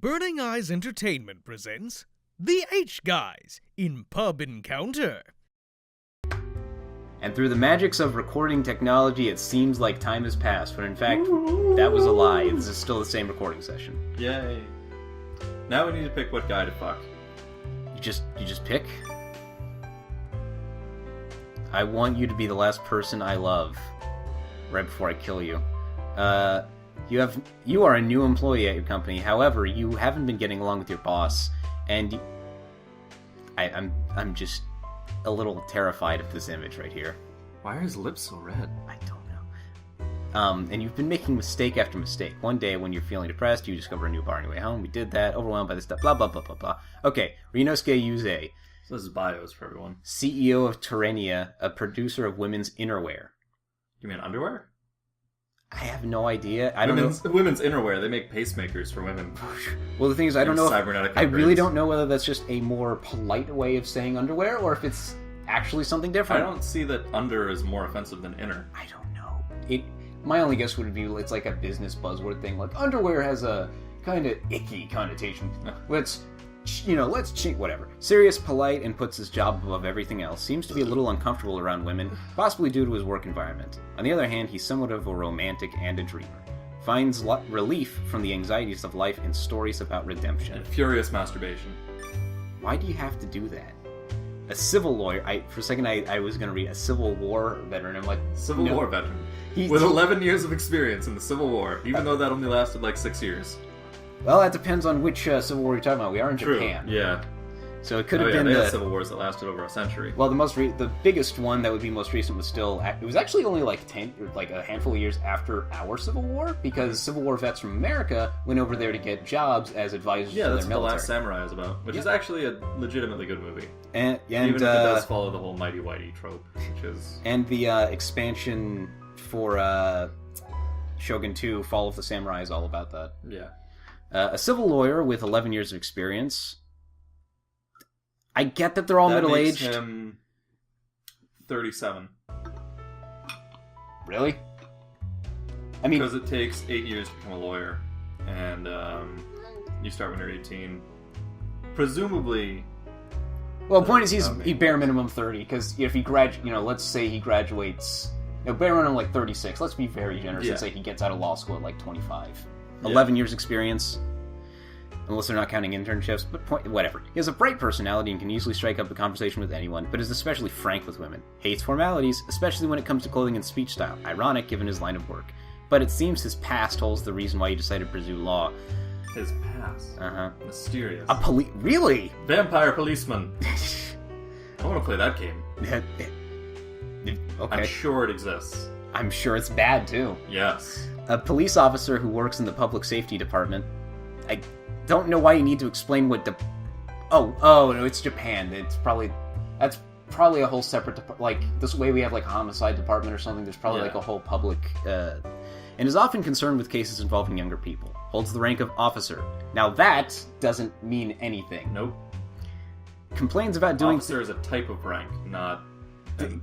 Burning Eyes Entertainment presents The H-Guys in Pub Encounter. And through the magics of recording technology, it seems like time has passed, when in fact, that was a lie. This is still the same recording session. Yay. Now we need to pick what guy to fuck. You just pick? I want you to be the last person I love, right before I kill you. You are a new employee at your company. However, you haven't been getting along with your boss, and I'm just a little terrified of this image right here. Why are his lips so red? I don't know. And you've been making mistake after mistake. One day, when you're feeling depressed, you discover a new bar on your way home. We did that. Overwhelmed by this stuff. Blah blah blah blah blah. Okay, Rinosuke Yuze. So this is bios for everyone. CEO of Terrania, a producer of women's innerwear. You mean underwear? I have no idea. I don't know. Women's innerwear. They make pacemakers for women. Well, the thing is, I don't know. Cybernetic I really don't know whether that's just a more polite way of saying underwear, or if it's actually something different. I don't see that under is more offensive than inner. I don't know. My only guess would be it's like a business buzzword thing. Like, underwear has a kind of icky connotation. Let's whatever. Serious, polite, and puts his job above everything else. Seems to be a little uncomfortable around women, possibly due to his work environment. On the other hand, he's somewhat of a romantic and a dreamer. Finds relief from the anxieties of life in stories about redemption. And furious masturbation. Why do you have to do that? A civil lawyer. For a second, I was going to read a Civil War veteran. I'm like, Civil War veteran. With 11 years of experience in the Civil War, even though that only lasted like 6 years. Well, that depends on which Civil War you're talking about. We are in True. Japan. Yeah. So it could have been they had civil wars that lasted over a century. Well, the biggest one that would be most recent was still... It was actually only like a handful of years after our Civil War, because Civil War vets from America went over there to get jobs as advisors for their military. Yeah, that's what The Last Samurai is about, which is actually a legitimately good movie. And even if it does follow the whole Mighty Whitey trope, which is... And the expansion for Shogun 2, Fall of the Samurai, is all about that. Yeah. A civil lawyer with 11 years of experience. I get that they're all middle-aged. That makes him 37. Really? I mean... Because it takes 8 years to become a lawyer, and you start when you're 18. Presumably... Well, the point is he bare minimum 30, because if he let's say he graduates... bare minimum like 36. Let's be very generous and say he gets out of law school at like 25. 11 years experience, unless they're not counting internships, but whatever. He has a bright personality and can easily strike up a conversation with anyone, but is especially frank with women. Hates formalities, especially when it comes to clothing and speech style. Ironic, given his line of work. But it seems his past holds the reason why he decided to pursue law. His past? Uh-huh. Mysterious. Really? Vampire policeman. I want to play that game. Okay. I'm sure it exists. I'm sure it's bad, too. Yes. A police officer who works in the public safety department. I don't know why you need to explain what Oh, no, it's Japan. That's probably a whole separate like this way we have like a homicide department or something. There's probably like a whole public and is often concerned with cases involving younger people. Holds the rank of officer. Now that doesn't mean anything. Nope. Complains about doing officer is a type of rank, not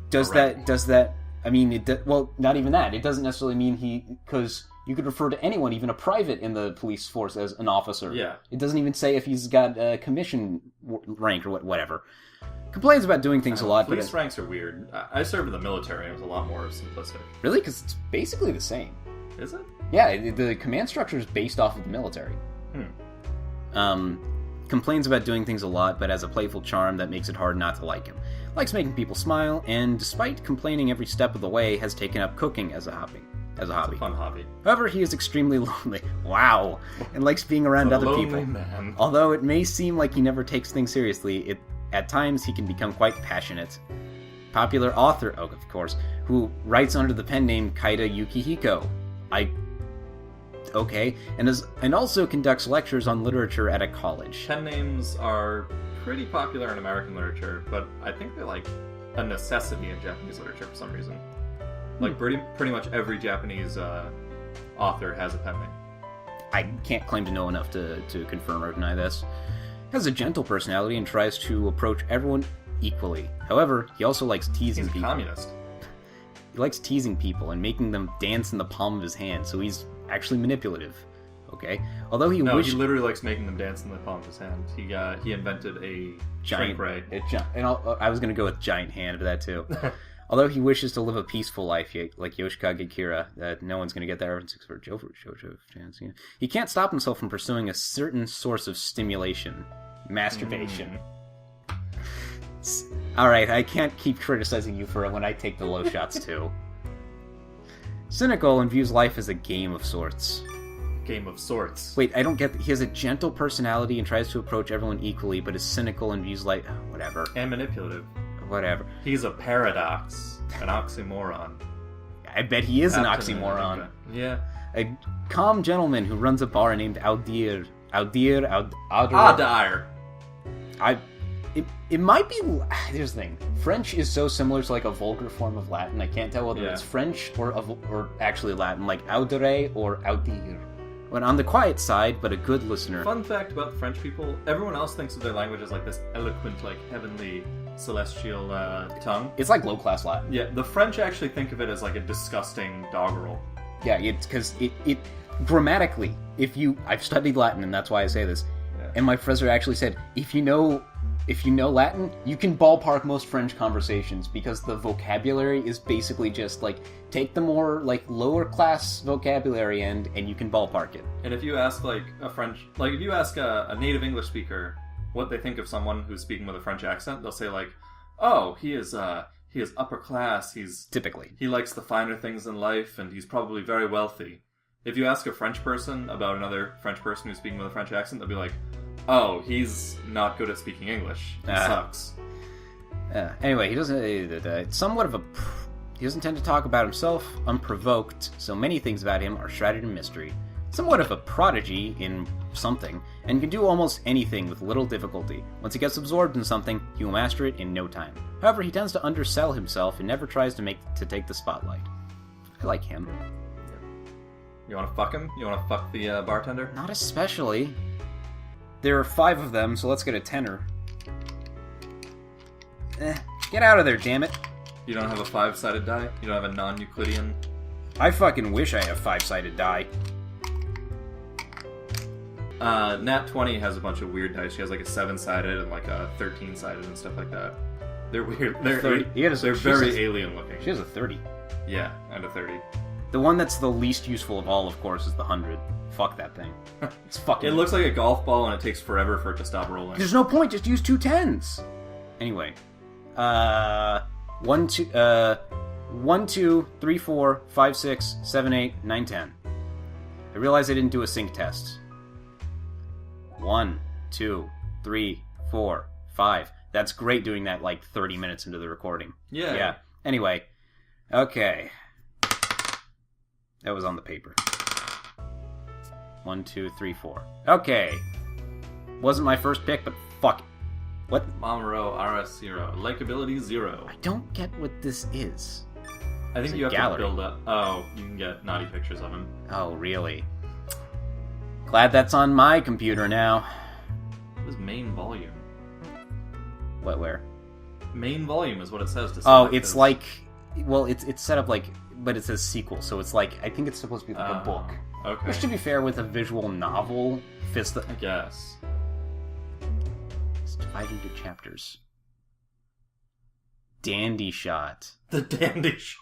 does that I mean, well, not even that. It doesn't necessarily mean because you could refer to anyone, even a private in the police force, as an officer. Yeah. It doesn't even say if he's got a commission rank or whatever. Complains about doing things a lot. Police ranks are weird. I served in the military, and it was a lot more simplistic. Really? Because it's basically the same. Is it? Yeah, the command structure is based off of the military. Complains about doing things a lot, but has a playful charm that makes it hard not to like him. Likes making people smile, and despite complaining every step of the way, has taken up cooking as a hobby. It's a fun hobby. However, he is extremely lonely. Wow! And likes being around other people. Man. Although it may seem like he never takes things seriously, at times he can become quite passionate. Popular author, of course, who writes under the pen name Kaida Yukihiko. Okay, and also conducts lectures on literature at a college. Pen names are pretty popular in American literature, but I think they're like a necessity in Japanese literature for some reason. Like pretty much every Japanese author has a pen name. I can't claim to know enough to confirm or deny this. Has a gentle personality and tries to approach everyone equally. However, he also likes teasing people. He's a communist. He likes teasing people and making them dance in the palm of his hand, so he's actually manipulative. Okay. Although he No, wished... he literally likes making them dance in the palm of his hand. He invented a giant shrink ray. And I was going to go with giant hand for that too. Although he wishes to live a peaceful life like Yoshikage Kira, that no one's going to get that reference for Jojo chance. He can't stop himself from pursuing a certain source of stimulation. Masturbation. Alright, I can't keep criticizing you for it when I take the low shots too. Cynical and views life as a game of sorts. Game of sorts. Wait, I don't get... He has a gentle personality and tries to approach everyone equally, but is cynical and views life... Whatever. And manipulative. Whatever. He's a paradox. An oxymoron. I bet he is an oxymoron. Yeah. A calm gentleman who runs a bar named Aldir. Adair. It might be... Here's the thing. French is so similar to like a vulgar form of Latin. I can't tell whether it's French or actually Latin, like audere or audir. When on the quiet side, but a good listener. Fun fact about the French people, everyone else thinks of their language as like this eloquent, like heavenly, celestial tongue. It's like low-class Latin. Yeah, the French actually think of it as like a disgusting doggerel. Yeah, it's because it grammatically, I've studied Latin and that's why I say this, and my professor actually said, if you know Latin, you can ballpark most French conversations because the vocabulary is basically just like, take the more like lower class vocabulary and you can ballpark it. And if you ask like if you ask a native English speaker what they think of someone who's speaking with a French accent, they'll say like, oh, he is upper class, he likes the finer things in life, and he's probably very wealthy. If you ask a French person about another French person who's speaking with a French accent, they'll be like, oh, he's not good at speaking English. He sucks. Anyway, he doesn't tend to talk about himself unprovoked, so many things about him are shrouded in mystery. Somewhat of a prodigy in something, and can do almost anything with little difficulty. Once he gets absorbed in something, he will master it in no time. However, he tends to undersell himself and never tries to take the spotlight. I like him. You want to fuck him? You want to fuck the bartender? Not especially. There are 5 of them, so let's get a tenner. Get out of there, damn it. You don't have a 5-sided die? You don't have a non-Euclidean? I fucking wish I had a 5-sided die. Nat 20 has a bunch of weird dice. She has like a 7-sided and like a 13-sided and stuff like that. They're weird. They're very alien looking. She has a 30. Yeah, and a 30. The one that's the least useful of all, of course, is the 100. Fuck that thing. It's fucking... It looks like a golf ball and it takes forever for it to stop rolling. There's no point, just use 2 10s. Anyway. 1, 2, 3, 4, 5, 6, 7, 8, 9, 10. I realize I didn't do a sync test. 1, 2, 3, 4, 5. That's great doing that like 30 minutes into the recording. Yeah. Anyway. Okay. That was on the paper. 1, 2, 3, 4. Okay. Wasn't my first pick, but fuck it. What? Momoro RS0. Likeability 0. I don't get what this is. I think you have to build up. Oh, you can get naughty pictures of him. Oh, really? Glad that's on my computer now. What is main volume? What, where? Main volume is what it says to say. Oh, it's like... Well, it's set up like... But it says sequel, so it's like... I think it's supposed to be like a book. Okay. Which, to be fair, with a visual novel, fits the... I guess. It's divided into chapters. Dandy shot. The dandy shot.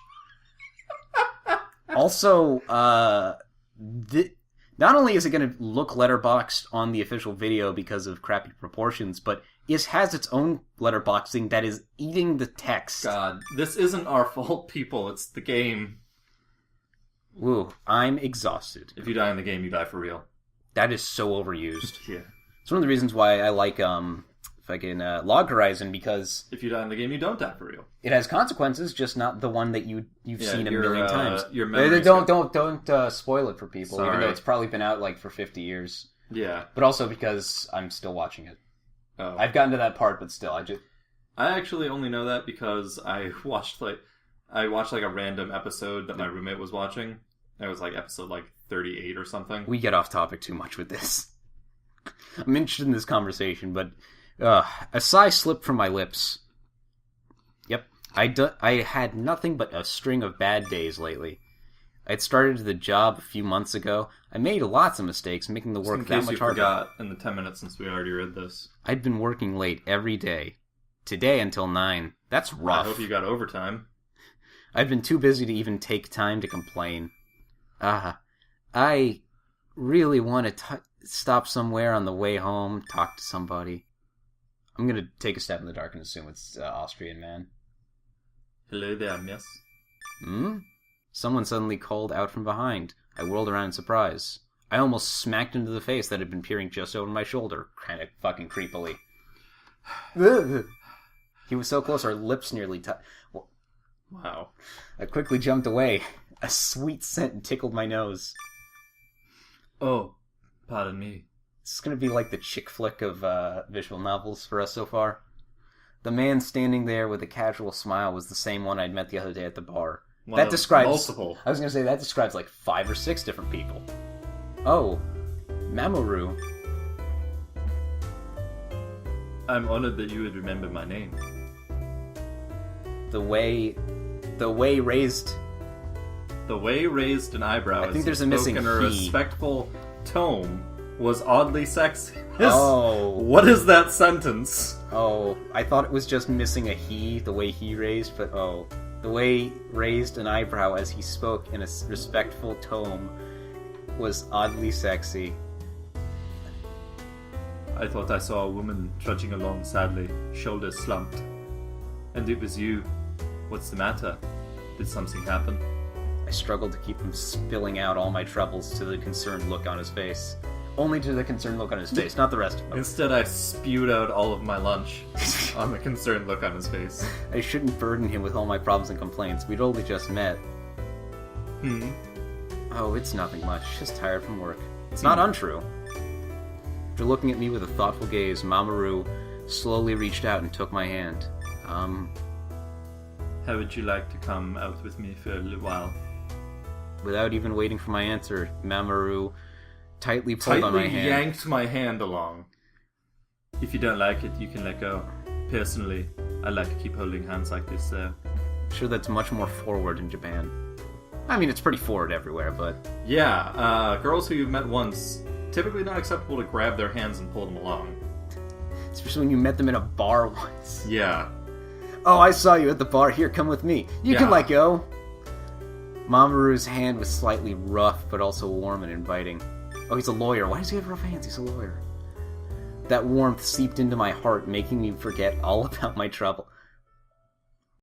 Also, not only is it going to look letterboxed on the official video because of crappy proportions, but it has its own letterboxing that is eating the text. God, this isn't our fault, people. It's the game. Woo, I'm exhausted. If you die in the game, you die for real. That is so overused. Yeah. It's one of the reasons why I like Log Horizon, because if you die in the game, you don't die for real. It has consequences, just not the one that you've seen a million times. Your don't spoil it for people, Sorry. even though it's probably been out like for 50 years. Yeah. But also because I'm still watching it. Oh. I've gotten to that part, but still, I actually only know that because I watched a random episode that my roommate was watching. It was like episode 38 or something. We get off topic too much with this. I'm interested in this conversation, but a sigh slipped from my lips. Yep, I had nothing but a string of bad days lately. I'd started the job a few months ago. I made lots of mistakes, making the Just work in that case much you harder. forgot in the 10 minutes since we already read this. I'd been working late every day. Today until 9. That's rough. I hope you got overtime. I've been too busy to even take time to complain. I really want to stop somewhere on the way home, talk to somebody. I'm gonna take a step in the dark and assume it's Austrian man. Hello there, miss. Someone suddenly called out from behind. I whirled around in surprise. I almost smacked into the face that had been peering just over my shoulder, kind of fucking creepily. He was so close, our lips nearly touched. Wow. I quickly jumped away. A sweet scent tickled my nose. Oh, pardon me. This is going to be like the chick flick of visual novels for us so far. The man standing there with a casual smile was the same one I'd met the other day at the bar. That describes multiple. I was going to say that describes like 5 or 6 different people. Oh, Mamoru. I'm honored that you would remember my name. The way raised an eyebrow. I think there's a missing in a he. respectful tone was oddly sexy. Oh. What is that sentence? Oh, I thought it was just missing a he, the way he raised, but oh. The way raised an eyebrow as he spoke in a respectful tone was oddly sexy. I thought I saw a woman trudging along sadly, shoulders slumped. And it was you. What's the matter? Did something happen? I struggled to keep from spilling out all my troubles to the concerned look on his face. Only to the concerned look on his face, not the rest of him. Instead, I spewed out all of my lunch on the concerned look on his face. I shouldn't burden him with all my problems and complaints. We'd only just met. Oh, it's nothing much. Just tired from work. It's not untrue. After looking at me with a thoughtful gaze, Mamoru slowly reached out and took my hand. How would you like to come out with me for a little while? Without even waiting for my answer, Mamoru tightly pulled on my hand. Yanked my hand along. If you don't like it, you can let go. Personally, I like to keep holding hands like this, though. I'm sure that's much more forward in Japan. I mean, it's pretty forward everywhere, but... Yeah, girls who you've met once, typically not acceptable to grab their hands and pull them along. Especially when you met them in a bar once. Yeah. Oh, I saw you at the bar. Here, come with me. You can let go. Mamoru's hand was slightly rough, but also warm and inviting. Oh, he's a lawyer. Why does he have rough hands? He's a lawyer. That warmth seeped into my heart, making me forget all about my trouble.